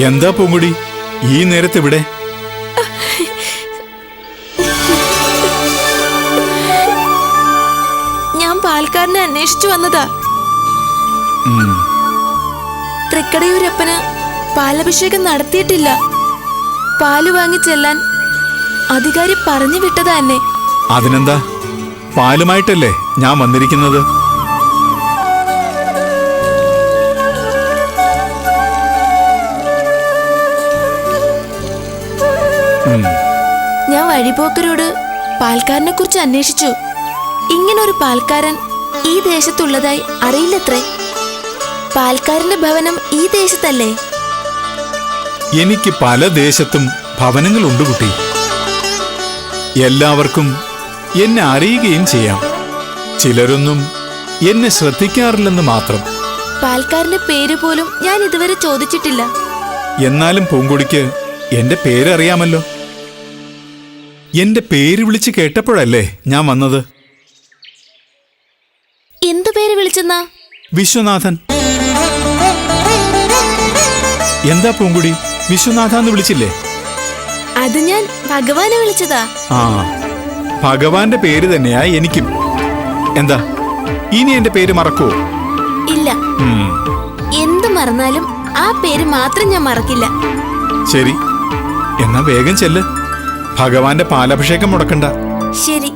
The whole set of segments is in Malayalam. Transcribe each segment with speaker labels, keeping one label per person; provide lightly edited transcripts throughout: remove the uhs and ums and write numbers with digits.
Speaker 1: എന്താ പൂങ്കുടി ഈ നേരത്ത് ഇവിടെ?
Speaker 2: ഞാൻ പാൽക്കാരനെ അന്വേഷിച്ചു വന്നതാ. തൃക്കടയൂരപ്പന് പാലഭിഷേകം നടത്തിയിട്ടില്ല. പാല് വാങ്ങി ചെല്ലാൻ അധികാരി പറഞ്ഞു വിട്ടതാ എന്നെ.
Speaker 1: അതിനെന്താ, പാലുമായിട്ടല്ലേ ഞാൻ വന്നിരിക്കുന്നത്.
Speaker 2: ഞാൻ വഴിപോക്കരോട് പാൽക്കാരനെ കുറിച്ച് അന്വേഷിച്ചു. ഇങ്ങനൊരു പാൽക്കാരൻ ഈ ദേശത്തുള്ളതായി അറിയില്ലത്രേ. പാൽക്കാരന്റെ ഭവനം ഈ ദേശത്തല്ലേ?
Speaker 1: എനിക്ക് പല ദേശത്തും ഭവനങ്ങളുണ്ട് കുട്ടി. എല്ലാവർക്കും എന്നെ അറിയുകയും ചെയ്യാം. ചിലരൊന്നും എന്നെ ശ്രദ്ധിക്കാറില്ലെന്ന് മാത്രം.
Speaker 2: പാൽക്കാരന്റെ പേര് പോലും ഞാൻ ഇതുവരെ ചോദിച്ചിട്ടില്ല.
Speaker 1: എന്നാലും പൂങ്കൊടിക്ക് എന്റെ പേരറിയാമല്ലോ. എന്റെ പേര് വിളിച്ച് കേട്ടപ്പോഴല്ലേ ഞാൻ വന്നത്.
Speaker 2: എന്തു പേര് വിളിച്ചെന്നാ?
Speaker 1: വിശ്വനാഥൻ. എന്താ പൂങ്കുടി, വിശ്വനാഥാന്ന് വിളിച്ചില്ലേ?
Speaker 2: അത് ഞാൻ ഭഗവാനെ വിളിച്ചതാ.
Speaker 1: ആ, ഭഗവാന്റെ പേര് തന്നെയാ എനിക്കും. എന്താ ഇനി എന്റെ പേര് മറക്കുവോ?
Speaker 2: ഇല്ല, എന്ത് മറന്നാലും ആ പേര് മാത്രം ഞാൻ മറക്കില്ല.
Speaker 1: ശരി, എന്നാ വേഗം ചെല്ല്. ഭഗവാന്റെ പാലഭിഷേകം മുടക്കണ്ട.
Speaker 2: ശരി.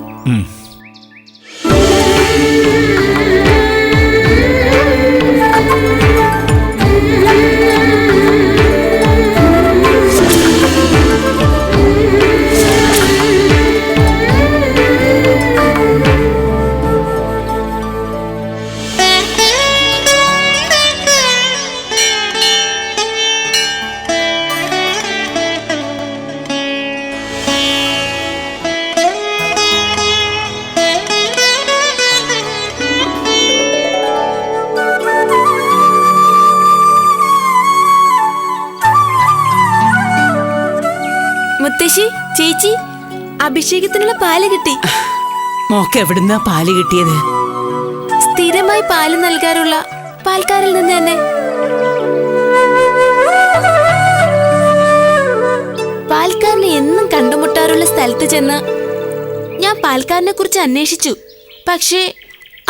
Speaker 2: മുത്തശ്ശി, ചേച്ചി, അഭിഷേകത്തിനുള്ള പാല് കിട്ടി.
Speaker 3: മോക്ക് എവിടുന്നാ പാല് കിട്ടിയത്?
Speaker 2: സ്ഥിരമായി പാല് നൽകാറുള്ള പാൽക്കാരിൽ നിന്ന് തന്നെ. പാൽക്കാരനെ എന്നും കണ്ടുമുട്ടാറുള്ള സ്ഥലത്ത് ചെന്ന് ഞാൻ പാൽക്കാരനെ കുറിച്ച് അന്വേഷിച്ചു. പക്ഷേ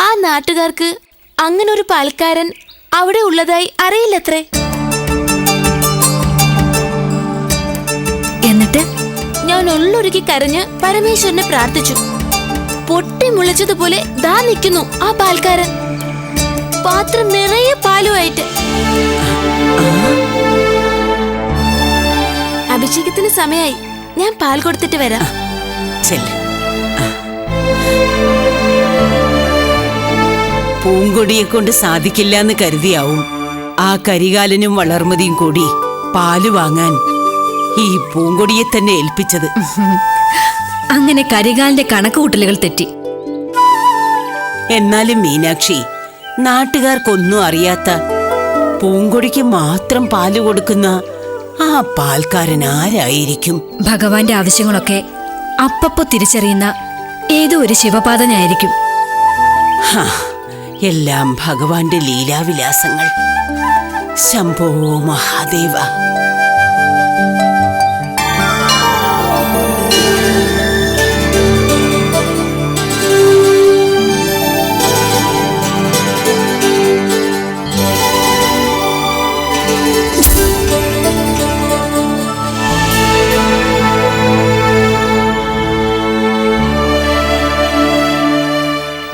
Speaker 2: ആ നാട്ടുകാർക്ക് അങ്ങനൊരു പാൽക്കാരൻ അവിടെ ഉള്ളതായി അറിയില്ലത്രേ. എന്നിട്ട് ഞാൻ ഉള്ളൊരുക്കി കരഞ്ഞ് പരമേശ്വരനെ പ്രാർത്ഥിച്ചു. പൊട്ടി മുളച്ചതുപോലെ ദാ നിൽക്കുന്നു ആ പാൽക്കാരൻ, പാത്രം നിറയെ പാലുമായിട്ട്. അഭിഷേകത്തിന് സമയായി, ഞാൻ പാൽ കൊടുത്തിട്ട് വരാം.
Speaker 3: പൂങ്കൊടിയെ കൊണ്ട് സാധിക്കില്ല എന്ന് കരുതിയാവും ആ കരികാലനും വളർമതിയും കൂടി പാല് വാങ്ങാൻ ഈ പൂങ്കൊടിയെ തന്നെ ഏൽപ്പിച്ചത്.
Speaker 4: അങ്ങനെ കരികാലിന്റെ കണക്കുകൂട്ടലുകൾ തെറ്റി.
Speaker 3: എന്നാലും മീനാക്ഷി, നാട്ടുകാർക്കൊന്നും അറിയാത്ത പൂങ്കൊടിക്ക് മാത്രം പാല് കൊടുക്കുന്ന ആ പാൽക്കാരൻ ആരായിരിക്കും?
Speaker 4: ഭഗവാന്റെ ആവശ്യങ്ങളൊക്കെ അപ്പപ്പോ തിരിച്ചറിയുന്ന ഏതോ ഒരു ശിവപാദനായിരിക്കും.
Speaker 3: എല്ലാം ഭഗവാന്റെ ലീലാവിലാസങ്ങൾ. ശംഭോ മഹാദേവ.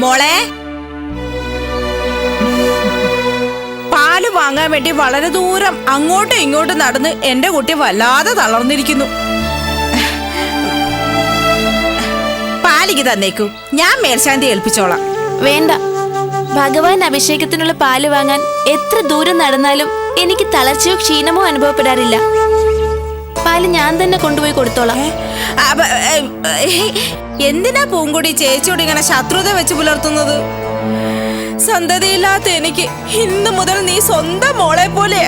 Speaker 5: മോളെ, പാല് വാങ്ങാൻ വേണ്ടി വളരെ ദൂരം അങ്ങോട്ടും ഇങ്ങോട്ടും നടന്ന് എന്റെ കുട്ടി വല്ലാതെ തളർന്നിരിക്കുന്നു. പാലിക്ക് തന്നേക്കൂ, ഞാൻ മേൽശാന്തി ഏൽപ്പിച്ചോളാം.
Speaker 2: വേണ്ട, ഭഗവാൻ അഭിഷേകത്തിനുള്ള പാല് വാങ്ങാൻ എത്ര ദൂരം നടന്നാലും എനിക്ക് തളർച്ചയോ ക്ഷീണമോ അനുഭവപ്പെടാറില്ല. പാല് ഞാൻ തന്നെ കൊണ്ടുപോയി കൊടുത്തോളാം.
Speaker 5: എന്തിനാ പൂങ്കൊടി ചേച്ചിയോട് ഇങ്ങനെ ശത്രുത വെച്ച് പുലർത്തുന്നത്? സന്തതിയില്ലാത്ത എനിക്ക് ഇന്നു മുതൽ നീ സ്വന്തം മോളെ പോലെ.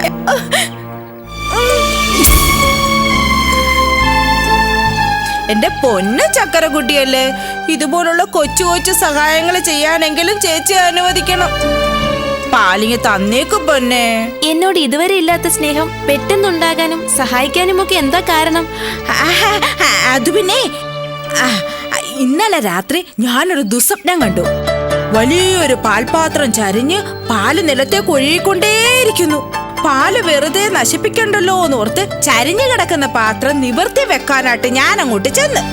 Speaker 5: എന്റെ പൊന്നു ചക്കരക്കുട്ടിയല്ലേ, ഇതുപോലുള്ള കൊച്ചു കൊച്ചു സഹായങ്ങൾ ചെയ്യാനെങ്കിലും ചേച്ചി അനുവദിക്കണം. പാലിങ്ങി തന്നേക്കും പൊന്നെ.
Speaker 2: എന്നോട് ഇതുവരെ ഇല്ലാത്ത സ്നേഹം പെട്ടെന്നുണ്ടാകാനും സഹായിക്കാനും ഒക്കെ എന്താ കാരണം?
Speaker 5: അത് പിന്നെ ഇന്നലെ രാത്രി ഞാനൊരു ദുസ്വപ്നം കണ്ടു. വലിയൊരു പാൽപാത്രം ചരിഞ്ഞ് പാല് നിലത്തേക്ക് ഒഴുകിക്കൊണ്ടേയിരിക്കുന്നു. പാല് വെറുതെ നശിപ്പിക്കണ്ടല്ലോ എന്നോർത്ത് ചരിഞ്ഞു കിടക്കുന്ന പാത്രം നിവർത്തി വെക്കാനായിട്ട് ഞാൻ അങ്ങോട്ട് ചെന്ന്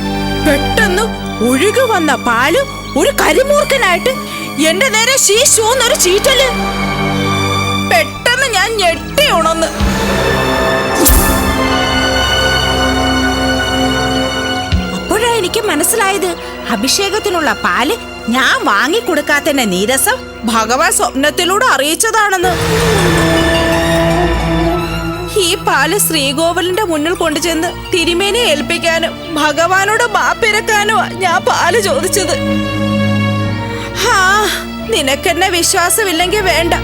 Speaker 5: പെട്ടെന്ന് ഒഴുകി വന്ന പാല് ഒരു കരിമൂർക്കനായിട്ട് എന്റെ നേരെ ശീശൂന്നൊരു ചീറ്റല്. പെട്ടെന്ന് ഞാൻ ഞെട്ടി ഉണർന്ന്. അപ്പോഴാ എനിക്ക് മനസ്സിലായത് അഭിഷേകത്തിനുള്ള പാല് ഞാൻ വാങ്ങിക്കൊടുക്കാത്തതിന്റെ നീരസം ഭഗവാൻ സ്വപ്നത്തിലൂടെ അറിയിച്ചതാണെന്ന്. ഈ പാല് ശ്രീകോവിലിന്റെ മുന്നിൽ കൊണ്ടുചെന്ന് തിരുമേനിയെ ഏൽപ്പിക്കാനും ഭഗവാനോട് മാപ്പിരക്കാനുമാ ഞാൻ പാല് ചോദിച്ചത്. നിനക്കെന്നെ വിശ്വാസമില്ലെങ്കിൽ വേണ്ട.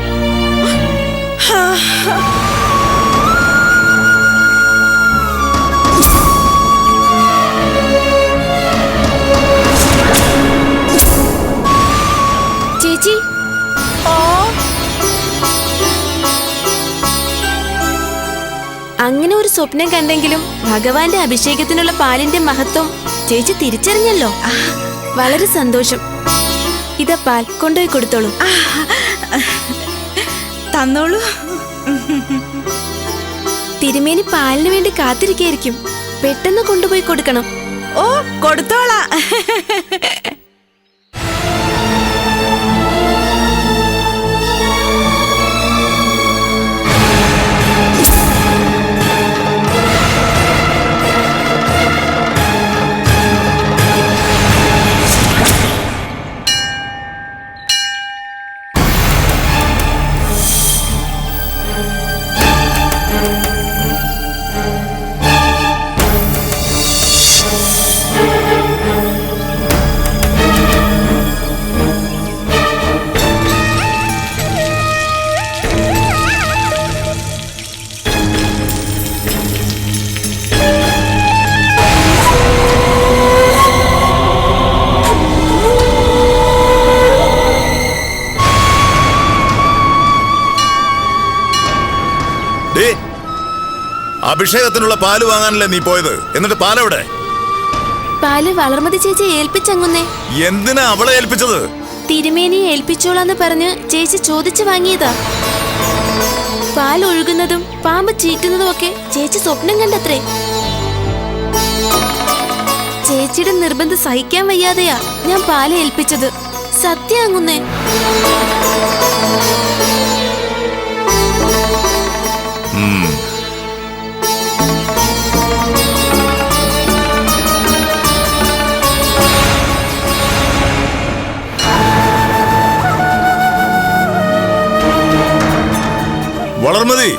Speaker 2: ചേച്ചി, അങ്ങനെ ഒരു സ്വപ്നം കണ്ടെങ്കിലും ഭഗവാന്റെ അഭിഷേകത്തിനുള്ള പാലിന്റെ മഹത്വം ചേച്ചി തിരിച്ചറിഞ്ഞല്ലോ. വളരെ സന്തോഷം. ഇതാ പാൽ, കൊണ്ടുപോയി കൊടുത്തോളൂ.
Speaker 5: തന്നോളൂ.
Speaker 2: തിരുമേനി പാലിന് വേണ്ടി കാത്തിരിക്കായിരിക്കും. പെട്ടെന്ന് കൊണ്ടുപോയി കൊടുക്കണം.
Speaker 5: ഓ, കൊടുത്തോളാ.
Speaker 6: അഭിഷേകത്തിനുള്ള പാല് വാങ്ങാനല്ലേ നീ പോയത്? എന്നിട്ട് പാലെവിടെ?
Speaker 2: പാല് വളർമതി ചേച്ചി ഏൽപ്പിച്ചങ്ങുന്നേ.
Speaker 6: എന്തിനാ അവളെ ഏൽപ്പിച്ചത്?
Speaker 2: തിരുമേനിയെ ഏൽപ്പിച്ചോളാന്ന് പറഞ്ഞ് ചേച്ചി ചോദിച്ചു വാങ്ങിയതാ. പാൽ ഒഴുകുന്നതും പാമ്പ് ചീറ്റുന്നതും ഒക്കെ ചേച്ചി സ്വപ്നം കണ്ടത്രേ. ചേച്ചിയുടെ നിർബന്ധം സഹിക്കാൻ വയ്യാതെയാ ഞാൻ പാല് ഏൽപ്പിച്ചത്. സത്യം അങ്ങുന്നേ.
Speaker 6: വളർമതി,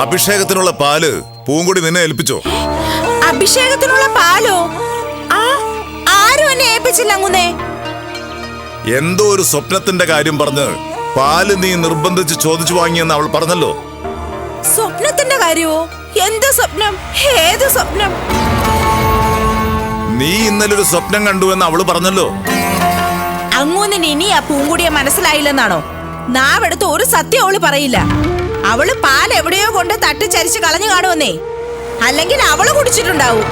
Speaker 6: അഭിഷേകത്തിനുള്ള പാല് പൂങ്കൊടി നിന്നെ ഏൽപ്പിച്ചോ?
Speaker 5: അഭിഷേകത്തിനുള്ള പാലോ? ആരും എന്നെ ഏൽപ്പിച്ചില്ല അങ്ങുന്നേ.
Speaker 6: എന്തോ ഒരു സ്വപ്നത്തിന്റെ കാര്യം പറഞ്ഞ് പാല് നീ നിർബന്ധിച്ച് ചോദിച്ചു വാങ്ങിയെന്ന് അവൾ പറഞ്ഞല്ലോ.
Speaker 5: സ്വപ്നത്തിന്റെ കാര്യമോ? എന്ത് സ്വപ്നം? ഏത് സ്വപ്നം?
Speaker 6: നീ ഇന്നലെ ഒരു സ്വപ്നം കണ്ടുവെന്ന് അവള് പറഞ്ഞല്ലോ.
Speaker 5: അങ്ങൂന്നിന് ഇനി ആ പൂങ്കുടിയെ മനസ്സിലായില്ലെന്നാണോ? നാവെടുത്ത് ഒരു സത്യം അവള് പറയില്ല. അവള് പാൽ എവിടെയോ കൊണ്ട് തട്ടിച്ചരിച്ച് കളഞ്ഞു കാണുമെന്നേ. അല്ലെങ്കിൽ അവള് കുടിച്ചിട്ടുണ്ടാവും.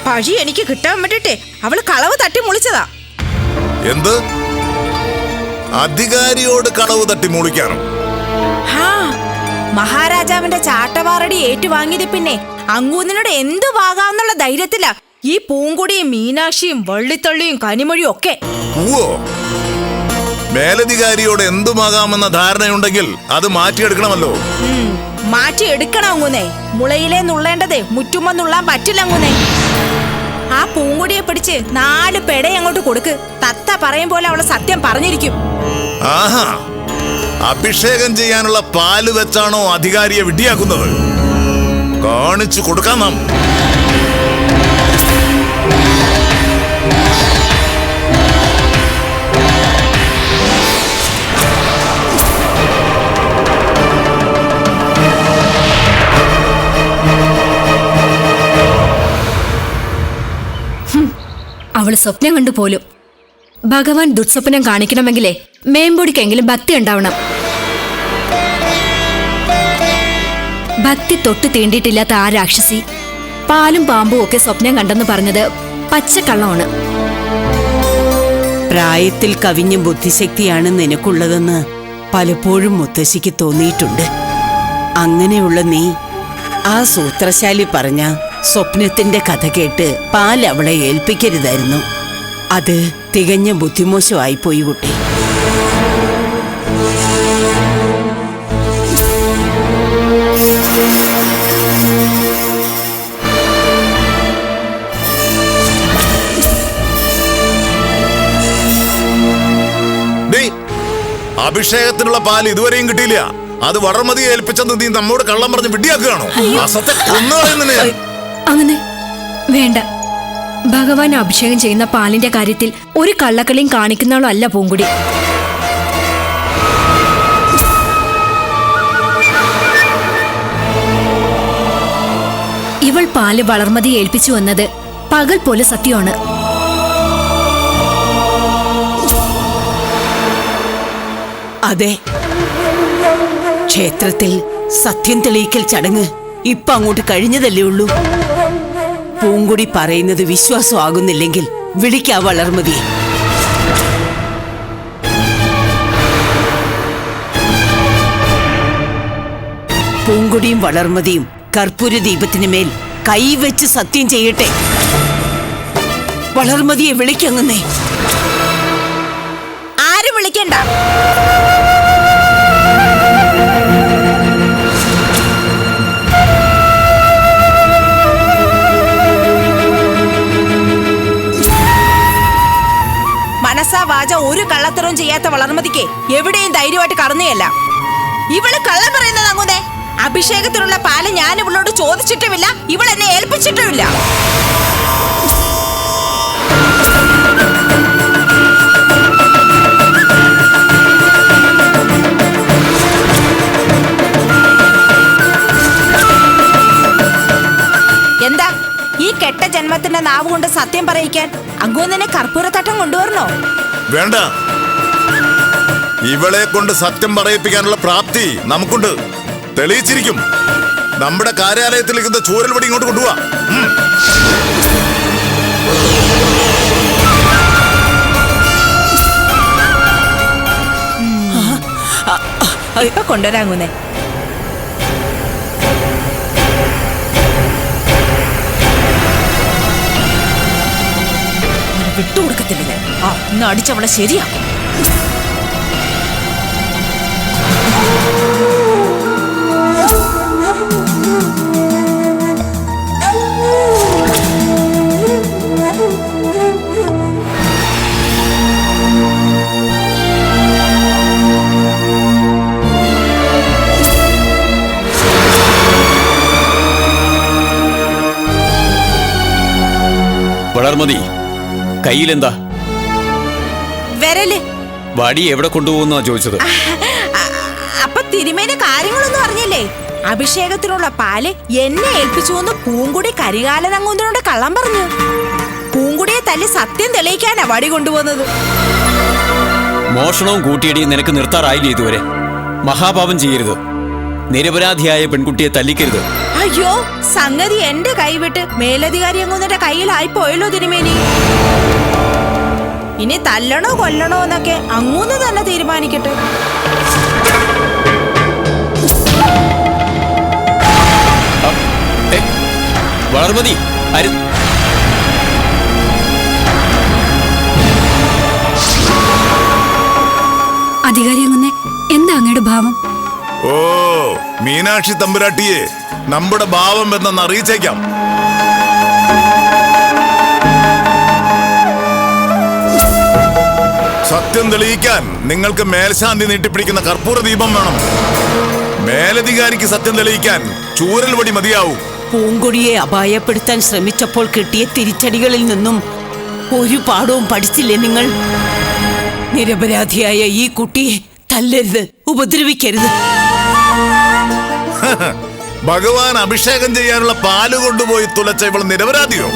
Speaker 5: പഴി എനിക്ക് കിട്ടാൻ വേണ്ടിട്ടേ അവള് കളവ് തട്ടി മുളിച്ചതാ.
Speaker 6: എന്ത്? അധികാരിയോട് കളവ് തട്ടി മൂളിക്കാനോ?
Speaker 5: മഹാരാജാവിന്റെ ചാട്ടവാറടി ഏറ്റുവാങ്ങിയത് പിന്നെ അങ്ങൂന്നിനോട് എന്തു വാകാന്നുള്ള ധൈര്യത്തിലാ ഈ പൂങ്കൊടിയും മീനാക്ഷിയും വള്ളിത്തള്ളിയും കനിമൊഴിയും ഒക്കെ.
Speaker 6: മേലധികാരിയോട് എന്തുമാകാമെന്ന ധാരണയുണ്ടെങ്കിൽ അത് മാറ്റിയെടുക്കണമല്ലോ.
Speaker 5: മാറ്റിയെടുക്കണം അങ്ങൂന്നേ. മുളയിലേ നുള്ളേണ്ടതേ മുറ്റുമ്പോ നുള്ളാൻ പറ്റില്ല അങ്ങൂന്നേ. ആ പൂങ്കൊടിയെ പിടിച്ച് 4 പെട അങ്ങോട്ട് കൊടുക്ക്. തത്ത പറയും പോലെ അവള് സത്യം പറഞ്ഞിരിക്കും.
Speaker 6: ആഹാ, അഭിഷേകം ചെയ്യാനുള്ള പാല് വെച്ചാണോ അധികാരിയെ വിഡ്ഢിയാക്കുന്നത്? കാണിച്ചു കൊടുക്കാം നാം.
Speaker 4: അവള് സ്വപ്നം കണ്ടു പോലും. ഭഗവാൻ ദുസ്വപ്നം കാണിക്കണമെങ്കിലേ മേമ്പൊടിക്കെങ്കിലും ഭക്തി ഉണ്ടാവണം. ഭക്തി തൊട്ട് തീണ്ടിയിട്ടില്ലാത്ത ആ രാക്ഷസി പാലും പാമ്പും ഒക്കെ സ്വപ്നം കണ്ടെന്ന് പറഞ്ഞത് പച്ചക്കള്ളമാണ്.
Speaker 3: പ്രായത്തിൽ കവിഞ്ഞ ബുദ്ധിശക്തിയാണ് നിനക്കുള്ളതെന്ന് പലപ്പോഴും മുത്തശ്ശിക്ക് തോന്നിയിട്ടുണ്ട്. അങ്ങനെയുള്ള നീ ആ സൂത്രശാലി പറഞ്ഞ സ്വപ്നത്തിന്റെ കഥ കേട്ട് പാൽ അവളെ ഏൽപ്പിക്കരുതായിരുന്നു. അത് തികഞ്ഞ ബുദ്ധിമോശമായിപ്പോയി കുട്ടി.
Speaker 6: അഭിഷേകത്തിനുള്ള പാൽ ഇതുവരെയും കിട്ടിയില്ല. അത് വളർമതിയെ ഏൽപ്പിച്ചെന്ന് നീ നമ്മോട് കള്ളം പറഞ്ഞ് വിഡ്ഢിയാക്കുകയാണോ? അസത്യം കൊന്നു കളയുന്നതിനെ.
Speaker 4: അങ്ങനെ വേണ്ട. ഭഗവാൻ അഭിഷേകം ചെയ്യുന്ന പാലിന്റെ കാര്യത്തിൽ ഒരു കള്ളക്കളിയും കാണിക്കുന്നവളല്ല പൂങ്കുടി. ഇവൾ പാല് വളർമതി ഏൽപ്പിച്ചു വന്നത് പകൽ പോലെ സത്യമാണ്.
Speaker 3: അതെ, ക്ഷേത്രത്തിൽ സത്യം തെളിയിക്കൽ ചടങ്ങ് ഇപ്പൊ അങ്ങോട്ട് കഴിഞ്ഞതല്ലേ ഉള്ളൂ. പൂങ്കുടി പറയുന്നത് വിശ്വാസമാകുന്നില്ലെങ്കിൽ വിളിക്കാ വളർമതി. പൂങ്കുടിയും വളർമതിയും കർപ്പൂര ദീപത്തിന് മേൽ കൈവച്ച് സത്യം ചെയ്യട്ടെ. വളർമതിയെ വിളിക്കങ്ങുന്നേ.
Speaker 5: ആരും വിളിക്കണ്ട. മനസ്സാ വാച ഒരു കള്ളത്തരവും ചെയ്യാത്ത വളർമതിക്ക് എവിടെയും ധൈര്യമായിട്ട് കടന്നുകയല്ല. ഇവള് കള്ളം പറയുന്നത് അങ്ങുന്നേ. അഭിഷേകത്തിനുള്ള പാല് ഞാൻ ഇവളോട് ചോദിച്ചിട്ടുമില്ല, ഇവൾ എന്നെ ഏൽപ്പിച്ചിട്ടുമില്ല. എന്താ ഈ കെട്ട ജന്മത്തിന്റെ നാവ് കൊണ്ട് സത്യം പറയിക്കാൻ അങ്ങോന്നെ കർപ്പൂരത്തട്ടം കൊണ്ടുവരണോ?
Speaker 6: വേണ്ട, ഇവളെ കൊണ്ട് സത്യം പറയിപ്പിക്കാനുള്ള പ്രാപ്തി നമുക്കുണ്ട്. തെളിയിച്ചിരിക്കും. നമ്മുടെ കാര്യാലയത്തിലിരിക്കുന്ന ചൂരൽ വടി ഇങ്ങോട്ട് കൊണ്ടുപോവാ.
Speaker 5: ഇപ്പൊ കൊണ്ടുവരാങ്ങുന്നേ. വിട്ടുകൊടുക്കത്തില്ല ഞാൻ. ഇന്ന് അടിച്ചവളെ ശരിയാ.
Speaker 7: വളർമതി, കയ്യിലെന്താ?
Speaker 5: വരല്.
Speaker 7: വടി എവിടെ കൊണ്ടുപോകുന്നാ ചോദിച്ചത്.
Speaker 5: അപ്പൊ തിരുമേന കാര്യങ്ങളൊന്നും അറിഞ്ഞില്ലേ? അഭിഷേകത്തിനുള്ള പാല് എന്നെ ഏൽപ്പിച്ചുവെന്ന് പൂങ്കുടി കരികാലനങ്ങുന്നതിനോട് കള്ളം പറഞ്ഞു. പൂങ്കുടിയെ തല്ലി സത്യം തെളിയിക്കാനാ വടി കൊണ്ടുപോകുന്നത്.
Speaker 7: മോഷണവും കൂട്ടിയടിയും നിനക്ക് നിർത്താറായില്ലേ ഇതുവരെ? മഹാപാപം ചെയ്യരുത്. നിരപരാധിയായ പെൺകുട്ടിയെ തല്ലിക്കരുത്.
Speaker 5: അയ്യോ, സംഗതി എന്റെ കൈവിട്ട് മേലധികാരി അങ്ങുന്നതിന്റെ കയ്യിലായി പോയല്ലോ തിരുമേനി. ഇനി തല്ലണോ കൊല്ലണോ എന്നൊക്കെ അങ്ങൂന്ന് തന്നെ തീരുമാനിക്കട്ടെ.
Speaker 7: വളർമതി,
Speaker 4: അധികാരി അങ്ങനെ എന്താ അങ്ങയുടെ ഭാവം?
Speaker 6: ഓ, മീനാക്ഷി തമ്പുരാട്ടിയെ നമ്മുടെ ഭാവം എന്തെന്ന് അറിയിച്ചേക്കാം. സത്യം തെളിയിക്കാൻ നിങ്ങൾക്ക് മേൽശാന്തി നീട്ടിപ്പിടിക്കുന്ന കർപ്പൂര ദീപം വേണം. മേലധികാരിക്ക് സത്യം തെളിയിക്കാൻ ചൂരൽ വടി മതിയാവും.
Speaker 3: പൂങ്കൊടിയെ അപായപ്പെടുത്താൻ ശ്രമിച്ചപ്പോൾ കിട്ടിയ തിരിച്ചടികളിൽ നിന്നും ഒരു പാഠവും പഠിച്ചില്ലേ നിങ്ങൾ? നിരപരാധിയായ ഈ കുട്ടിയെ തല്ലരുത്, ഉപദ്രവിക്കരുത്.
Speaker 6: ഭഗവാൻ അഭിഷേകം ചെയ്യാനുള്ള പാല് കൊണ്ടുപോയി തുലച്ച ഇവൾ നിരപരാധിയോ?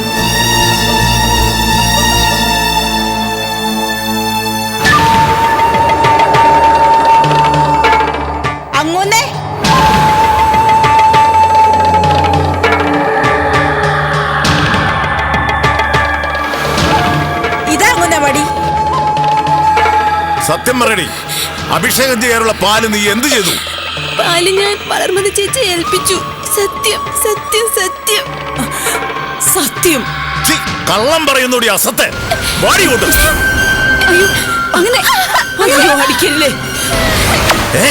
Speaker 6: സത്യം പറയടി, അഭിഷേകം ചെയ്യാനുള്ള പാല് നീ എന്ത് ചെയ്തു?
Speaker 2: പാല് ഞാൻ വളർമതി ചേച്ചി ഏൽപ്പിച്ചു. സത്യം സത്യം സത്യം
Speaker 3: സത്യം.
Speaker 6: ഛി, കള്ളം പറയുന്നോടി അസത്തെ. വാടി കൊണ്ട്.
Speaker 3: അയ്യോ അങ്ങനെ അയ്യോ അടിക്കല്ലേ.
Speaker 6: ഏ?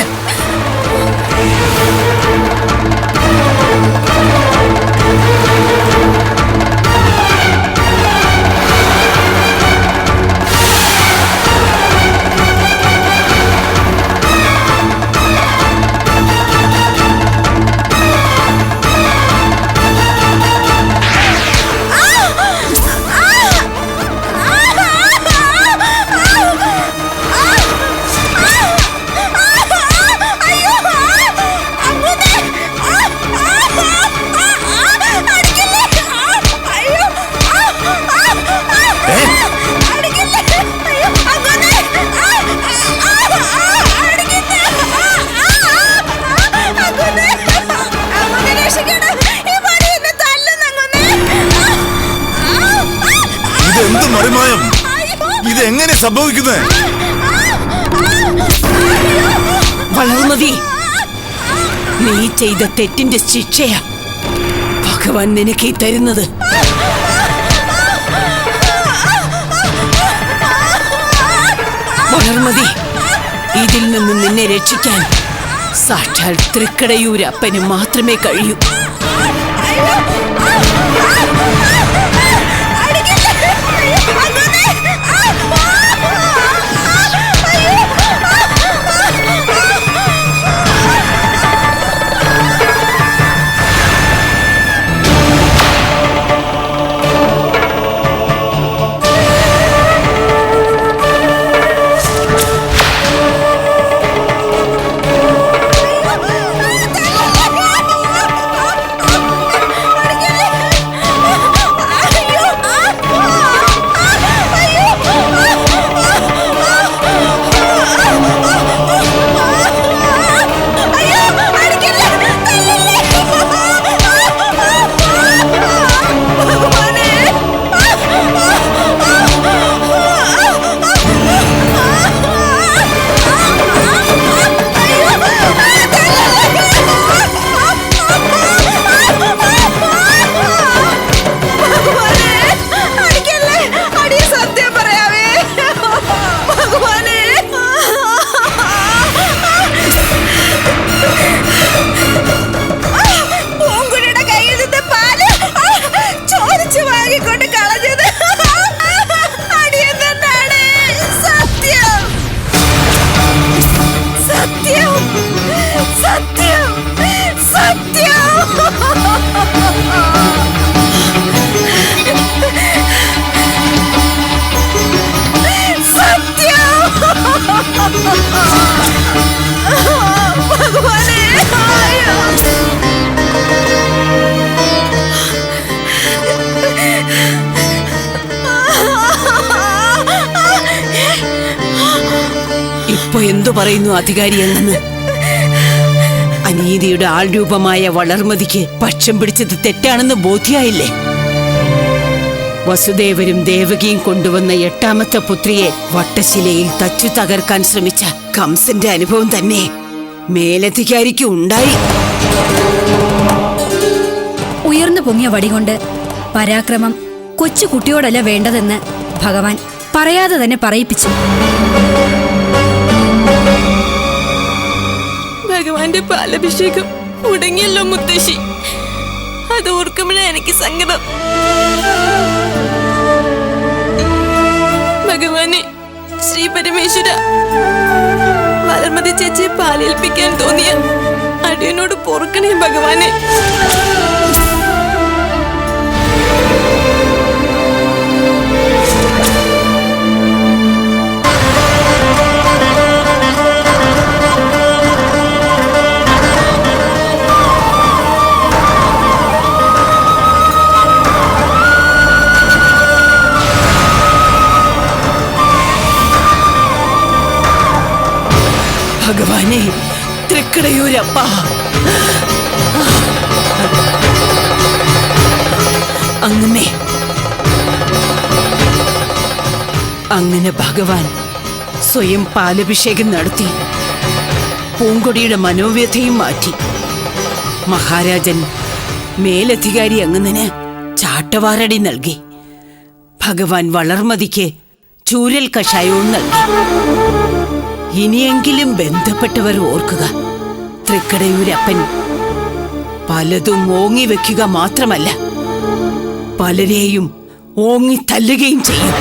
Speaker 6: ഇതെന്ത് മറിമായം? ഇതെങ്ങനെ സംഭവിക്കുന്നത്?
Speaker 3: വളർമതി, നീ ചെയ്ത തെറ്റിന്റെ ശിക്ഷയാ ഭഗവാൻ നിനക്ക് ഈ തരുന്നത്. വളർമതി, ഇതിൽ നിന്ന് നിന്നെ രക്ഷിക്കാൻ സാക്ഷാൽ തൃക്കടയൂരപ്പന് മാത്രമേ കഴിയൂ. ഇപ്പൊ എന്തു പറയുന്നു അധികാരിയെന്ന്? അനീതിയുടെ ആൾരൂപമായ വളർമതിക്ക് പക്ഷം പിടിച്ചത് തെറ്റാണെന്ന് ബോധ്യായില്ലേ? വസുദേവരും ദേവകിയും കൊണ്ടുവന്ന 8ാമത്തെ പുത്രിയെ വട്ടശിലയിൽ തച്ചു തകർക്കാൻ ശ്രമിച്ച കംസന്റെ അനുഭവം തന്നെ മേലധികാരിക്ക് ഉണ്ടായി.
Speaker 4: ഉയർന്നു പൊങ്ങിയ വടികൊണ്ട് പരാക്രമം കൊച്ചു കുട്ടിയോടല്ല വേണ്ടതെന്ന് ഭഗവാൻ പറയാതെ തന്നെ പറയിപ്പിച്ചു.
Speaker 2: ഭഗവാന്റെ പാലഭിഷേകം മുടങ്ങിയല്ലോ മുത്തശ്ശി. അത് ഓർക്കുമ്പോഴേ എനിക്ക് സങ്കടം. ഭഗവാനെ, ശ്രീ പരമേശ്വര, വളർമതി ചേച്ചിയെ പാലേൽപ്പിക്കാൻ തോന്നിയ അടിയനോട് പൊറുക്കണേ ഭഗവാനെ.
Speaker 3: ഭഗവാനെ, തൃക്കടയൂരപ്പ, അങ്ങനെ ഭഗവാൻ സ്വയം പാലഭിഷേകം നടത്തി പൂങ്കൊടിയുടെ മനോവ്യഥയും മാറ്റി. മഹാരാജൻ മേലധികാരി അങ്ങുന്നതിന് ചാട്ടവാറടി നൽകി. ഭഗവാൻ വളർമതിക്ക് ചൂരൽ കഷായവും നൽകി. ഇനിയെങ്കിലും ബന്ധപ്പെട്ടവർ ഓർക്കുക, തൃക്കടയൂരപ്പൻ പലതും ഓങ്ങി വെക്കുക മാത്രമല്ല, പലരെയും ഓങ്ങി തല്ലുകയും ചെയ്യും.